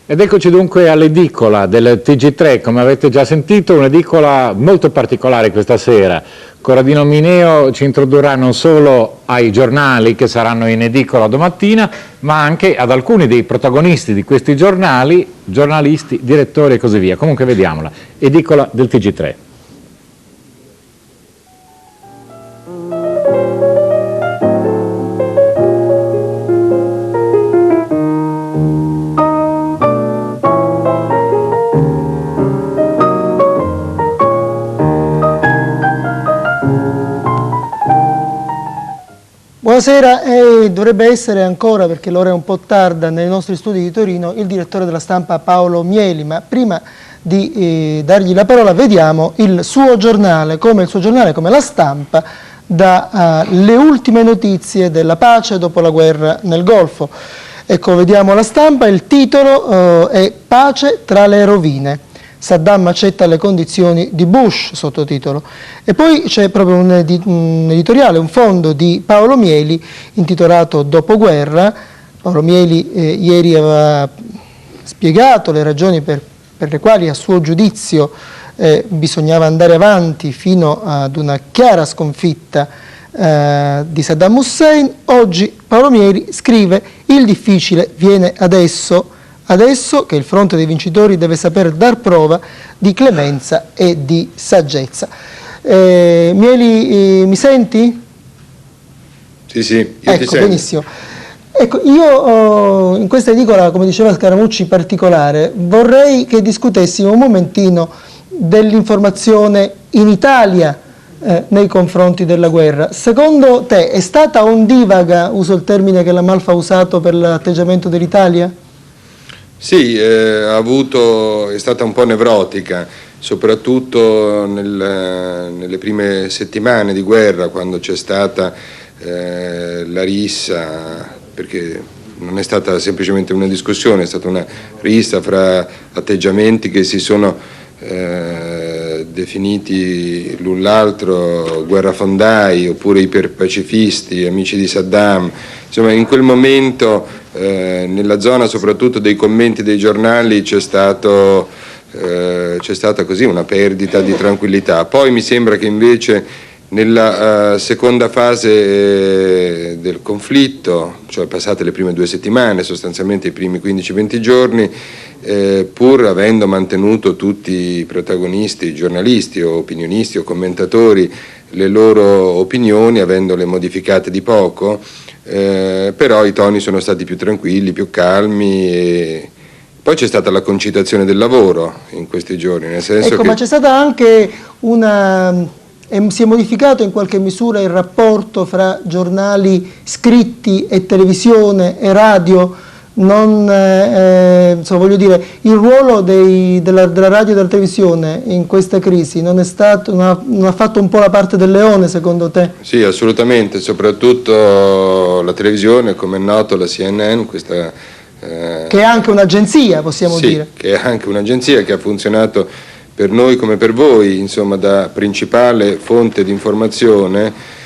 Ed eccoci dunque all'edicola del TG3, come avete già sentito, un'edicola molto particolare questa sera. Corradino Mineo ci introdurrà non solo ai giornali che saranno in edicola domattina, ma anche ad alcuni dei protagonisti di questi giornali, giornalisti, direttori e così via. Comunque vediamola, edicola del TG3. Buonasera, e dovrebbe essere ancora, perché l'ora è un po' tarda, nei nostri studi di Torino il direttore della Stampa Paolo Mieli, ma prima di dargli la parola vediamo il suo giornale, come La Stampa, dalle ultime notizie della pace dopo la guerra nel Golfo. Ecco, vediamo La Stampa, il titolo è Pace tra le rovine. Saddam accetta le condizioni di Bush, sottotitolo. E poi c'è proprio un editoriale, un fondo di Paolo Mieli intitolato Dopoguerra. Paolo Mieli ieri aveva spiegato le ragioni per le quali a suo giudizio bisognava andare avanti fino ad una chiara sconfitta di Saddam Hussein. Oggi Paolo Mieli scrive: il difficile viene adesso che il fronte dei vincitori deve saper dar prova di clemenza e di saggezza. Mieli, mi senti? Sì, io ecco, ti sento. Benissimo. Ecco, io in questa edicola, come diceva Scaramucci, particolare, vorrei che discutessimo un momentino dell'informazione in Italia nei confronti della guerra. Secondo te è stata ondivaga, uso il termine che la Malfa ha usato per l'atteggiamento dell'Italia? Sì, è stata un po' nevrotica, soprattutto nelle prime settimane di guerra, quando c'è stata la rissa, perché non è stata semplicemente una discussione, è stata una rissa fra atteggiamenti che si sono definiti l'un l'altro guerrafondai oppure iperpacifisti, amici di Saddam. Insomma, in quel momento nella zona soprattutto dei commenti dei giornali c'è stata così una perdita di tranquillità. Poi mi sembra che invece nella seconda fase del conflitto, cioè passate le prime 2 settimane, sostanzialmente i primi 15-20 giorni, pur avendo mantenuto tutti i protagonisti, giornalisti o opinionisti o commentatori, le loro opinioni, avendole modificate di poco, però i toni sono stati più tranquilli, più calmi. E poi c'è stata la concitazione del lavoro in questi giorni, nel senso che... Ma c'è stata anche si è modificato in qualche misura il rapporto fra giornali scritti e televisione e radio? Voglio dire, il ruolo della radio e della televisione in questa crisi non ha fatto un po' la parte del leone, secondo te? Sì, assolutamente, soprattutto la televisione, come è noto la CNN, questa... che è anche un'agenzia, possiamo dire. Sì, che è anche un'agenzia che ha funzionato per noi come per voi, insomma, da principale fonte di informazione,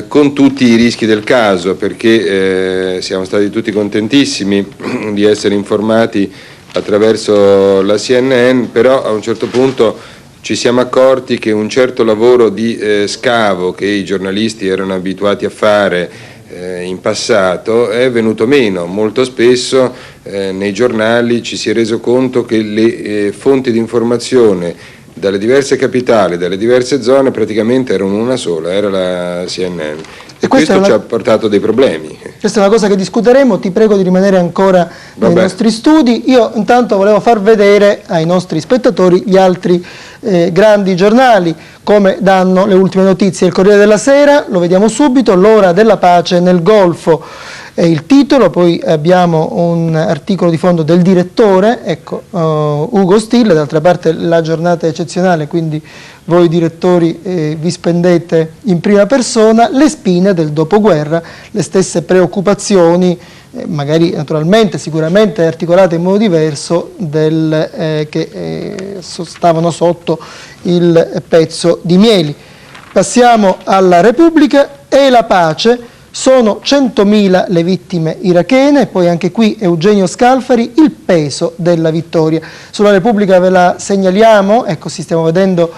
con tutti i rischi del caso, perché siamo stati tutti contentissimi di essere informati attraverso la CNN, però a un certo punto ci siamo accorti che un certo lavoro di scavo che i giornalisti erano abituati a fare in passato è venuto meno. Molto spesso nei giornali ci si è reso conto che le fonti di informazione dalle diverse capitali, dalle diverse zone, praticamente erano una sola, era la CNN. E questo ci ha portato dei problemi. Questa è una cosa che discuteremo, ti prego di rimanere ancora nei nostri studi. Io intanto volevo far vedere ai nostri spettatori gli altri grandi giornali, come danno le ultime notizie. Il Corriere della Sera, lo vediamo subito, l'ora della pace nel Golfo è il titolo, poi abbiamo un articolo di fondo del direttore, ecco, Ugo Stille. D'altra parte la giornata è eccezionale, quindi voi direttori vi spendete in prima persona. Le spine del dopoguerra, le stesse preoccupazioni, magari naturalmente, sicuramente articolate in modo diverso, che stavano sotto il pezzo di Mieli. Passiamo alla Repubblica e la pace. Sono 100.000 le vittime irachene, poi anche qui Eugenio Scalfari, il peso della vittoria. Sulla Repubblica ve la segnaliamo, ecco, stiamo vedendo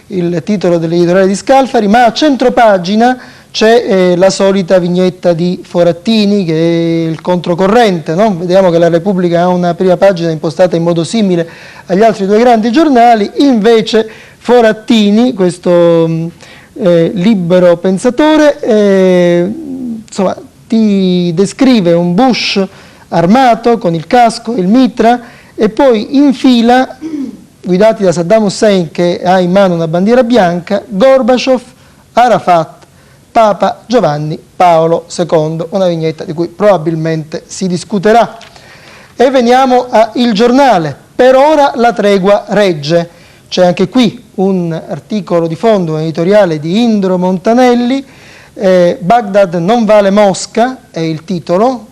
il titolo dell'editoriale di Scalfari, ma a centropagina c'è la solita vignetta di Forattini, che è il controcorrente, no? Vediamo che la Repubblica ha una prima pagina impostata in modo simile agli altri due grandi giornali, invece Forattini, questo libero pensatore, insomma, ti descrive un Bush armato con il casco e il mitra e poi in fila, guidati da Saddam Hussein che ha in mano una bandiera bianca, Gorbaciov, Arafat, Papa Giovanni Paolo II, una vignetta di cui probabilmente si discuterà. E veniamo a Il Giornale. Per ora la tregua regge. C'è anche qui un articolo di fondo, un editoriale di Indro Montanelli, Baghdad non vale Mosca, è il titolo,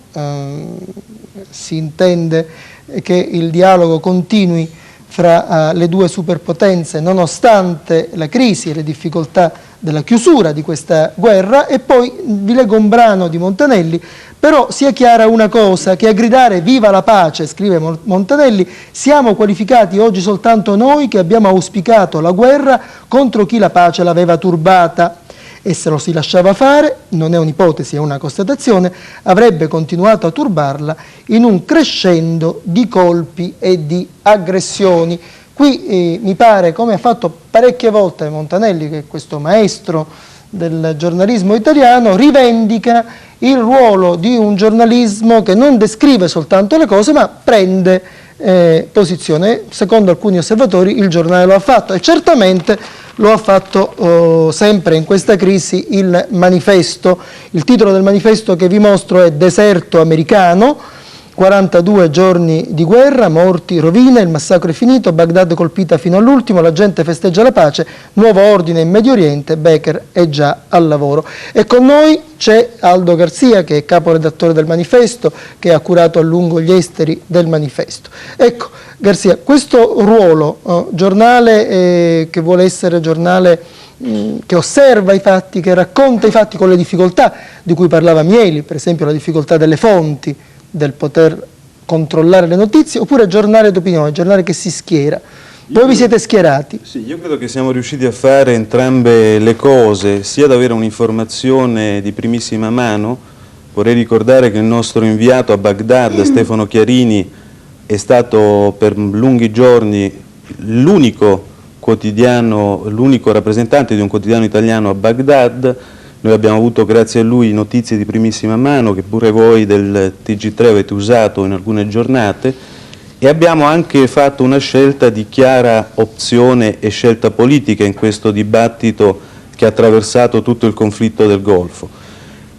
si intende che il dialogo continui fra le due superpotenze nonostante la crisi e le difficoltà della chiusura di questa guerra. E poi vi leggo un brano di Montanelli: però sia chiara una cosa, che a gridare viva la pace, scrive Montanelli, siamo qualificati oggi soltanto noi che abbiamo auspicato la guerra contro chi la pace l'aveva turbata. E se lo si lasciava fare, non è un'ipotesi, è una constatazione, avrebbe continuato a turbarla in un crescendo di colpi e di aggressioni. Qui mi pare, come ha fatto parecchie volte Montanelli, che è questo maestro del giornalismo italiano, rivendica il ruolo di un giornalismo che non descrive soltanto le cose, ma prende posizione. Secondo alcuni osservatori il Giornale lo ha fatto, e certamente lo ha fatto sempre in questa crisi il Manifesto. Il titolo del Manifesto che vi mostro è Deserto americano, 42 giorni di guerra, morti, rovine, il massacro è finito, Baghdad colpita fino all'ultimo, la gente festeggia la pace, nuovo ordine in Medio Oriente, Becker è già al lavoro. E con noi c'è Aldo Garzia, che è caporedattore del Manifesto, che ha curato a lungo gli esteri del Manifesto. Ecco, Garzia, questo ruolo, giornale che vuole essere giornale che osserva i fatti, che racconta i fatti con le difficoltà di cui parlava Mieli, per esempio la difficoltà delle fonti, del poter controllare le notizie, oppure giornale d'opinione, giornale che si schiera. Voi vi siete schierati? Sì, io credo che siamo riusciti a fare entrambe le cose, sia ad avere un'informazione di primissima mano. Vorrei ricordare che il nostro inviato a Baghdad, Stefano Chiarini, è stato per lunghi giorni l'unico rappresentante di un quotidiano italiano a Baghdad. Noi abbiamo avuto, grazie a lui, notizie di primissima mano che pure voi del TG3 avete usato in alcune giornate, e abbiamo anche fatto una scelta di chiara opzione e scelta politica in questo dibattito che ha attraversato tutto il conflitto del Golfo.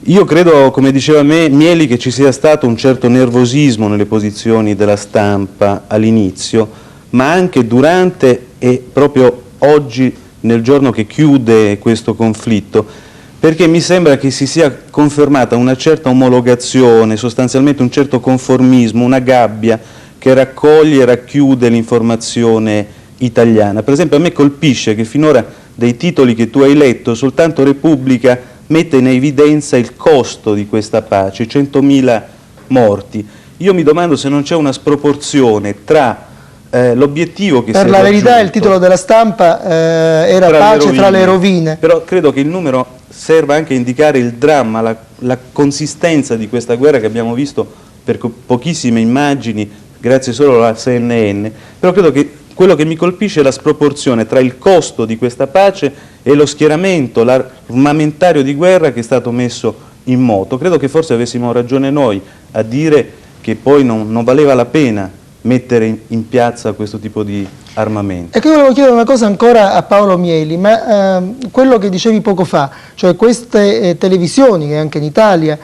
Io credo, come diceva Mieli, che ci sia stato un certo nervosismo nelle posizioni della stampa all'inizio, ma anche durante e proprio oggi, nel giorno che chiude questo conflitto, perché mi sembra che si sia confermata una certa omologazione, sostanzialmente un certo conformismo, una gabbia che raccoglie e racchiude l'informazione italiana. Per esempio, a me colpisce che finora dei titoli che tu hai letto soltanto Repubblica mette in evidenza il costo di questa pace, 100.000 morti. Io mi domando se non c'è una sproporzione tra l'obiettivo che per la verità il titolo della stampa era pace tra le rovine. Però credo che il numero serva anche a indicare il dramma, la consistenza di questa guerra che abbiamo visto per pochissime immagini, grazie solo alla CNN. Però credo che quello che mi colpisce è la sproporzione tra il costo di questa pace e lo schieramento, l'armamentario di guerra che è stato messo in moto. Credo che forse avessimo ragione noi a dire che poi non valeva la pena mettere in piazza questo tipo di armamento. Ecco, io volevo chiedere una cosa ancora a Paolo Mieli, ma quello che dicevi poco fa, cioè queste televisioni che anche in Italia,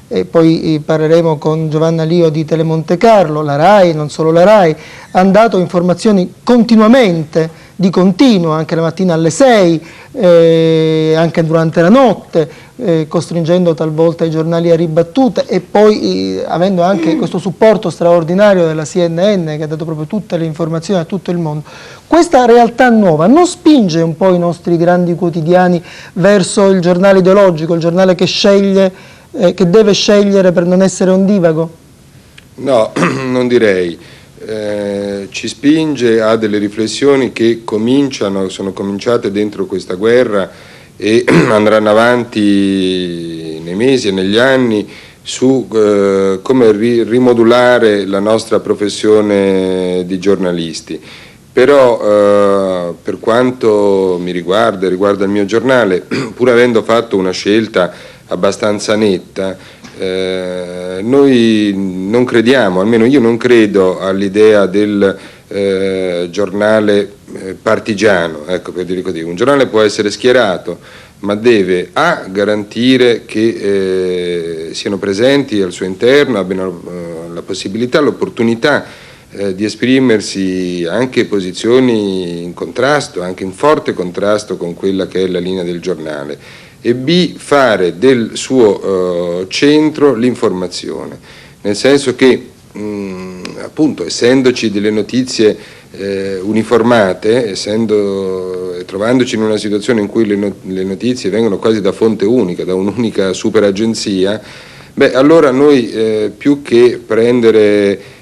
e poi parleremo con Giovanna Lio di Telemonte Carlo, la RAI, non solo la RAI, hanno dato informazioni continuamente, di continuo, anche la mattina alle 6, anche durante la notte, costringendo talvolta i giornali a ribattute, e poi avendo anche questo supporto straordinario della CNN che ha dato proprio tutte le informazioni a tutto il mondo. Questa realtà nuova non spinge un po' i nostri grandi quotidiani verso il giornale ideologico, il giornale che sceglie che deve scegliere per non essere ondivago? No, non direi. Ci spinge a delle riflessioni che sono cominciate dentro questa guerra e andranno avanti nei mesi e negli anni su come rimodulare la nostra professione di giornalisti. Però per quanto mi riguarda il mio giornale, pur avendo fatto una scelta abbastanza netta, noi non crediamo, almeno io non credo all'idea del giornale partigiano, ecco, per dire così. Un giornale può essere schierato, ma deve garantire che siano presenti al suo interno, abbiano la possibilità, l'opportunità di esprimersi anche posizioni in contrasto, anche in forte contrasto con quella che è la linea del giornale, e fare del suo centro l'informazione, nel senso che appunto, essendoci delle notizie uniformate, trovandoci in una situazione in cui le notizie vengono quasi da fonte unica, da un'unica super agenzia, allora noi più che prendere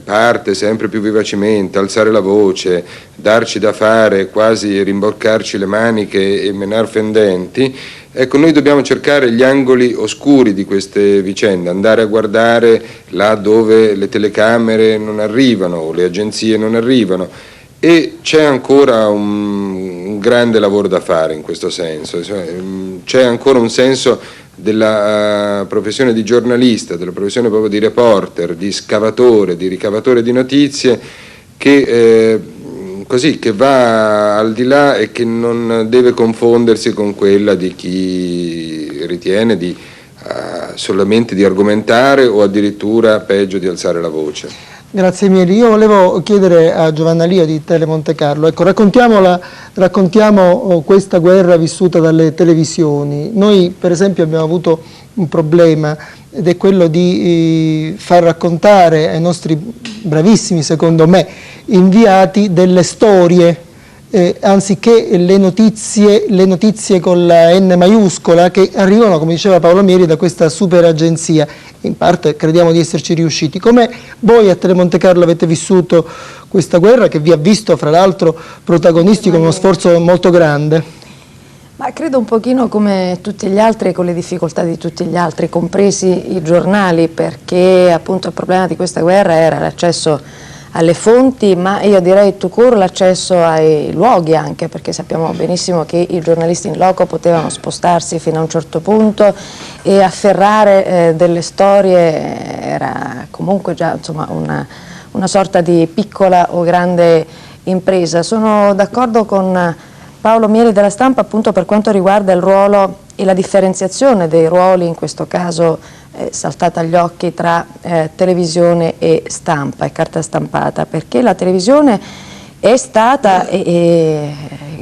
parte sempre più vivacemente, alzare la voce, darci da fare, quasi rimboccarci le maniche e menar fendenti, ecco, noi dobbiamo cercare gli angoli oscuri di queste vicende, andare a guardare là dove le telecamere non arrivano o le agenzie non arrivano, e c'è ancora un grande lavoro da fare in questo senso, c'è ancora un senso della professione di giornalista, della professione proprio di reporter, di scavatore, di ricavatore di notizie, che va al di là e che non deve confondersi con quella di chi ritiene solamente di argomentare o addirittura peggio di alzare la voce. Grazie Mieli. Io volevo chiedere a Giovanna Lio di Tele Monte Carlo, ecco, raccontiamo questa guerra vissuta dalle televisioni. Noi per esempio abbiamo avuto un problema, ed è quello di far raccontare ai nostri bravissimi, secondo me, inviati delle storie, anziché le notizie con la N maiuscola che arrivano, come diceva Paolo Mieli, da questa super agenzia. In parte crediamo di esserci riusciti. Come voi a Tele Monte Carlo avete vissuto questa guerra che vi ha visto fra l'altro protagonisti con uno sforzo molto grande? Ma credo un pochino come tutti gli altri, con le difficoltà di tutti gli altri, compresi i giornali, perché appunto il problema di questa guerra era l'accesso alle fonti, ma io direi tout court l'accesso ai luoghi anche, perché sappiamo benissimo che i giornalisti in loco potevano spostarsi fino a un certo punto e afferrare delle storie era comunque già insomma una sorta di piccola o grande impresa. Sono d'accordo con Paolo Mieli della Stampa appunto per quanto riguarda il ruolo e la differenziazione dei ruoli, in questo caso saltata agli occhi, tra televisione e stampa e carta stampata, perché la televisione è stata, e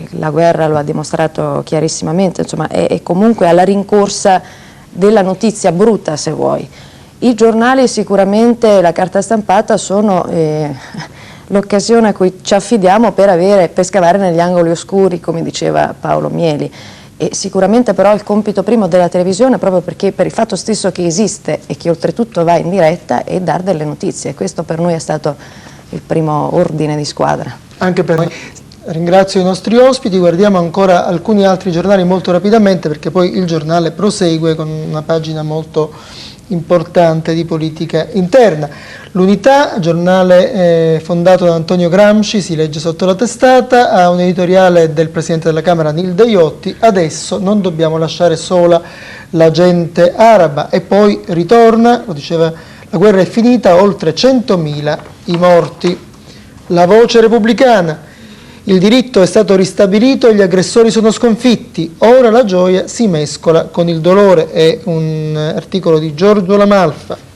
la guerra lo ha dimostrato chiarissimamente, insomma, è comunque alla rincorsa della notizia brutta, se vuoi. I giornali sicuramente, la carta stampata, sono l'occasione a cui ci affidiamo per scavare negli angoli oscuri, come diceva Paolo Mieli. E sicuramente però il compito primo della televisione, proprio perché per il fatto stesso che esiste e che oltretutto va in diretta, è dar delle notizie. Questo per noi è stato il primo ordine di squadra. Anche per noi. Ringrazio i nostri ospiti, guardiamo ancora alcuni altri giornali molto rapidamente, perché poi il giornale prosegue con una pagina molto importante di politica interna. L'Unità, giornale fondato da Antonio Gramsci, si legge sotto la testata, ha un editoriale del Presidente della Camera Nilde Iotti: adesso non dobbiamo lasciare sola la gente araba, e poi ritorna, lo diceva, la guerra è finita, oltre 100.000 i morti. La Voce repubblicana: il diritto è stato ristabilito e gli aggressori sono sconfitti, ora la gioia si mescola con il dolore. È un articolo di Giorgio Lamalfa.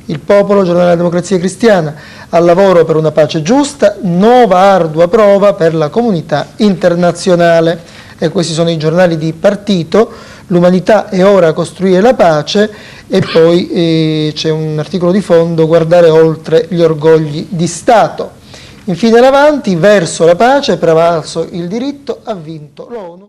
Il Popolo, giornale della Democrazia Cristiana: al lavoro per una pace giusta, nuova ardua prova per la comunità internazionale. E questi sono i giornali di partito. L'Umanità è ora a costruire la pace, e poi c'è un articolo di fondo: guardare oltre gli orgogli di Stato. Infine l'Avanti: verso la pace, prevalso il diritto, ha vinto l'ONU.